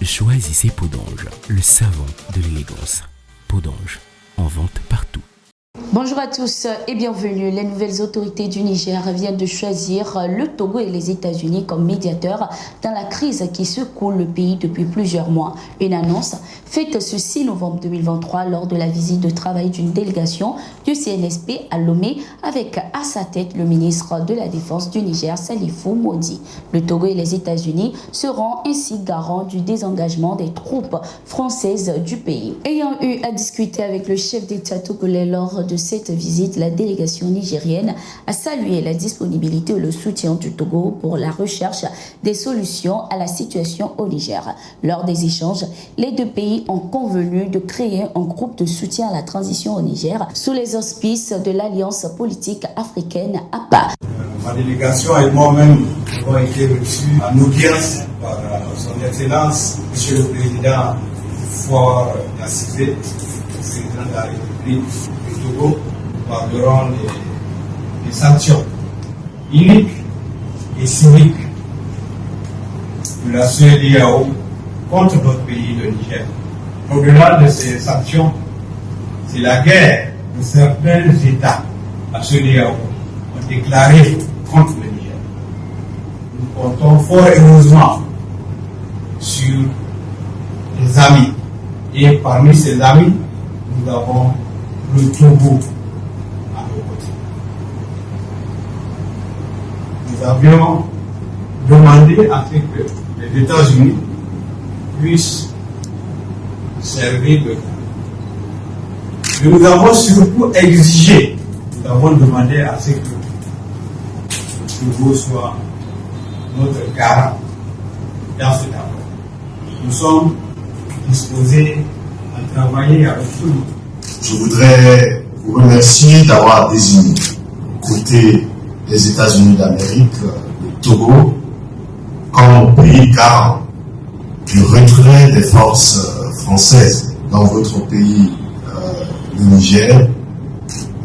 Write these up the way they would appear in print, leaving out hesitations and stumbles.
choisissez Podange, le savon de l'élégance. Podange, en vente partout. Bonjour à tous et bienvenue. Les nouvelles autorités du Niger viennent de choisir le Togo et les États-Unis comme médiateurs dans la crise qui secoue le pays depuis plusieurs mois. Une annonce faite ce 6 novembre 2023 lors de la visite de travail d'une délégation du CNSP à Lomé avec à sa tête le ministre de la Défense du Niger, Salifou Modi. Le Togo et les États-Unis seront ainsi garants du désengagement des troupes françaises du pays. Ayant eu à discuter avec le chef d'État togolais lors de cette visite, la délégation nigérienne a salué la disponibilité et le soutien du Togo pour la recherche des solutions à la situation au Niger. Lors des échanges, les deux pays ont convenu de créer un groupe de soutien à la transition au Niger sous les auspices de l'Alliance politique africaine APA. Ma délégation et moi-même avons été reçus en audience par son Excellence, Monsieur le Président Faure Gnassingbé, président de la République du Togo. Nous parlerons des sanctions uniques et civiques de la CEDEAO contre notre pays, le Niger. Au-delà de ces sanctions, c'est la guerre que certains États à CEDEAO ont déclaré contre le Niger. Nous comptons fort heureusement sur des amis. Et parmi ces amis, nous avons le Togo à nos côtés. Nous avions demandé à ce que les États-Unis puissent servir de garant. Mais nous avons surtout exigé, nous avons demandé à ce que le Togo soit notre garant dans cet accord. Nous sommes disposés à travailler avec tout le monde. Je voudrais vous remercier d'avoir désigné, côté des États-Unis d'Amérique, le Togo comme pays garant du retrait des forces françaises dans votre pays, le Niger.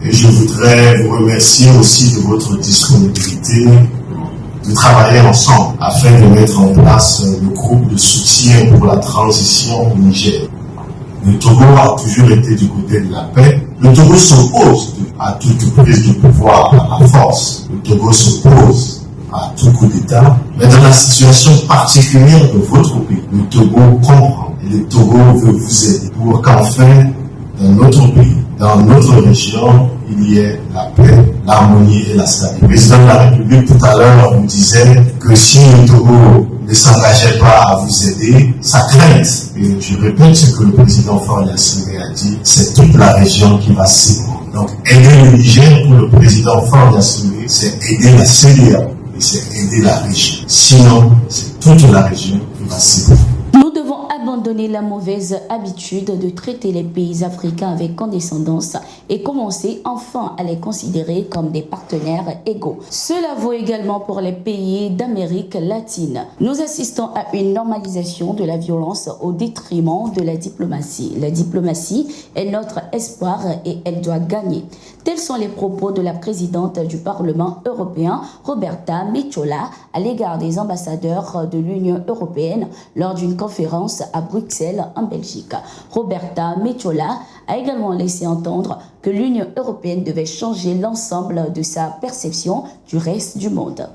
Et je voudrais vous remercier aussi de votre disponibilité de travailler ensemble afin de mettre en place le groupe de soutien pour la transition au Niger. Le Togo a toujours été du côté de la paix. Le Togo s'oppose à toute prise de pouvoir à la force. Le Togo s'oppose à tout coup d'État. Mais dans la situation particulière de votre pays, le Togo comprend et le Togo veut vous aider pour qu'enfin, dans notre pays, dans notre région, il y ait la paix, l'harmonie et la stabilité. Le président de la République tout à l'heure vous disait que si le Togo ne s'engageait pas à vous aider, sa crainte, et je répète ce que le président Faure Gnassingbé a dit, c'est toute la région qui va s'ébranler. Donc aider le Niger pour le président Faure Gnassingbé, c'est aider la CEDEAO et c'est aider la région. Sinon, c'est toute la région qui va s'ébranler. Nous devons abandonner la mauvaise habitude de traiter les pays africains avec condescendance et commencer enfin à les considérer comme des partenaires égaux. Cela vaut également pour les pays d'Amérique latine. Nous assistons à une normalisation de la violence au détriment de la diplomatie. La diplomatie est notre espoir et elle doit gagner. Tels sont les propos de la présidente du Parlement européen, Roberta Metsola, à l'égard des ambassadeurs de l'Union européenne lors d'une conférence à Bruxelles, en Belgique. Roberta Metsola a également laissé entendre que l'Union européenne devait changer l'ensemble de sa perception du reste du monde.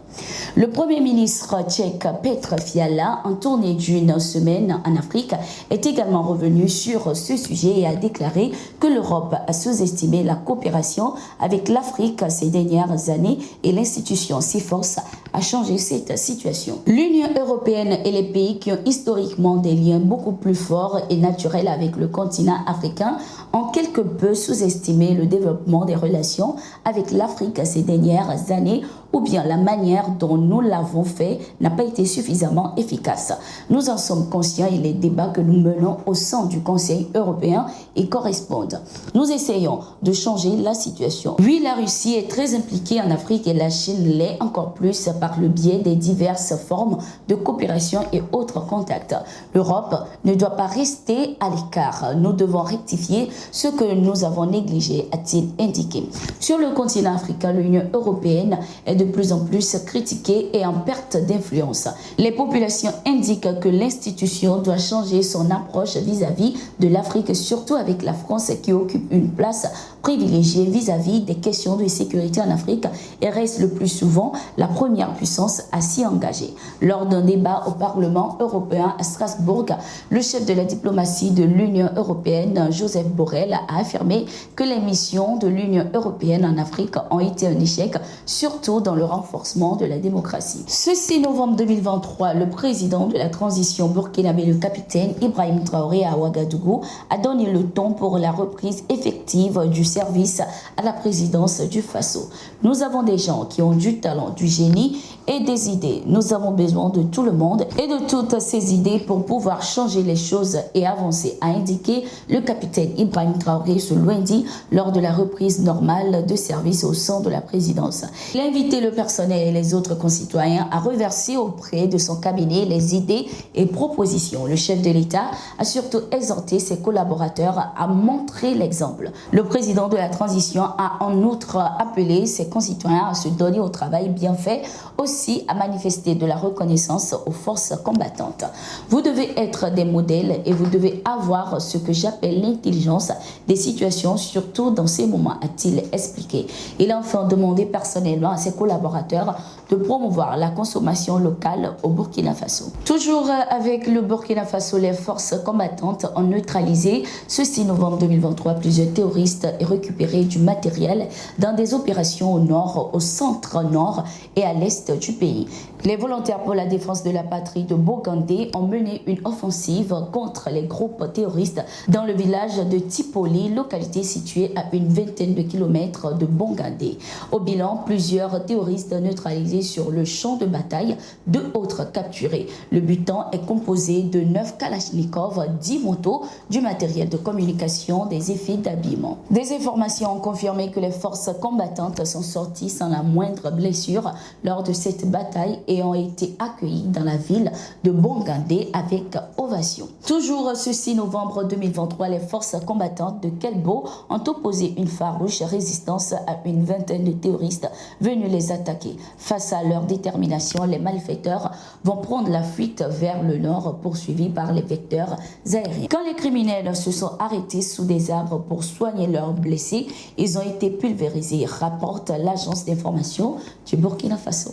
Le Premier ministre tchèque Petr Fiala, en tournée d'une semaine en Afrique, est également revenu sur ce sujet et a déclaré que l'Europe a sous-estimé la coopération avec l'Afrique ces dernières années et l'institution s'efforce à changer cette situation. L'Union européenne et les pays qui ont historiquement des liens beaucoup plus forts et naturels avec le continent africain ont quelque peu sous-estimé le développement des relations avec l'Afrique ces dernières années, ou bien la manière dont nous l'avons fait n'a pas été suffisamment efficace. Nous en sommes conscients et les débats que nous menons au sein du Conseil européen y correspondent. Nous essayons de changer la situation. Oui, la Russie est très impliquée en Afrique et la Chine l'est encore plus par le biais des diverses formes de coopération et autres contacts. L'Europe ne doit pas rester à l'écart. Nous devons rectifier ce que nous avons négligé, a-t-il indiqué. Sur le continent africain, l'Union européenne est de plus en plus critiqué et en perte d'influence. Les populations indiquent que l'institution doit changer son approche vis-à-vis de l'Afrique, surtout avec la France qui occupe une place privilégiée vis-à-vis des questions de sécurité en Afrique et reste le plus souvent la première puissance à s'y engager. Lors d'un débat au Parlement européen à Strasbourg, le chef de la diplomatie de l'Union européenne, Joseph Borrell, a affirmé que les missions de l'Union européenne en Afrique ont été un échec, surtout dans le renforcement de la démocratie. Ce 6 novembre 2023, le président de la transition burkinabé, le capitaine Ibrahim Traoré à Ouagadougou, a donné le ton pour la reprise effective du service à la présidence du Faso. Nous avons des gens qui ont du talent, du génie et des idées. Nous avons besoin de tout le monde et de toutes ces idées pour pouvoir changer les choses et avancer, a indiqué le capitaine Ibrahim Traoré ce lundi lors de la reprise normale de service au sein de la présidence. Il a invité le personnel et les autres concitoyens à reverser auprès de son cabinet les idées et propositions. Le chef de l'État a surtout exhorté ses collaborateurs à montrer l'exemple. Le président de la transition a en outre appelé ses concitoyens à se donner au travail bien fait, aussi à manifester de la reconnaissance aux forces combattantes. Vous devez être des modèles et vous devez avoir ce que j'appelle l'intelligence des situations, surtout dans ces moments, a-t-il expliqué. Il a enfin demandé personnellement à ses collaborateurs de promouvoir la consommation locale au Burkina Faso. Toujours avec le Burkina Faso, les forces combattantes ont neutralisé ce 6 novembre 2023 plusieurs terroristes et récupéré du matériel dans des opérations au nord, au centre-nord et à l'est du pays. Les volontaires pour la défense de la patrie de Bogandé ont mené une offensive contre les groupes terroristes dans le village de Tipoli, localité située à une vingtaine de kilomètres de Bogandé. Au bilan, plusieurs terroristes neutralisés sur le champ de bataille, 2 autres capturés. Le butin est composé de 9 Kalachnikov, 10 motos, du matériel de communication, des effets d'habillement. Des informations ont confirmé que les forces combattantes sont sorties sans la moindre blessure lors de cette bataille et ont été accueillis dans la ville de Bogandé avec ovation. Toujours ce 6 novembre 2023, les forces combattantes de Kelbo ont opposé une farouche résistance à une vingtaine de terroristes venus les attaquer. Face à leur détermination, les malfaiteurs vont prendre la fuite vers le nord, poursuivis par les vecteurs aériens. Quand les criminels se sont arrêtés sous des arbres pour soigner leurs blessés, ils ont été pulvérisés, rapporte l'agence d'information du Burkina Faso.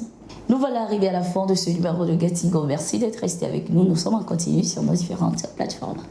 Nous voilà arrivés à la fin de ce numéro de Gatingo. Merci d'être resté avec nous. Nous sommes en continu sur nos différentes plateformes.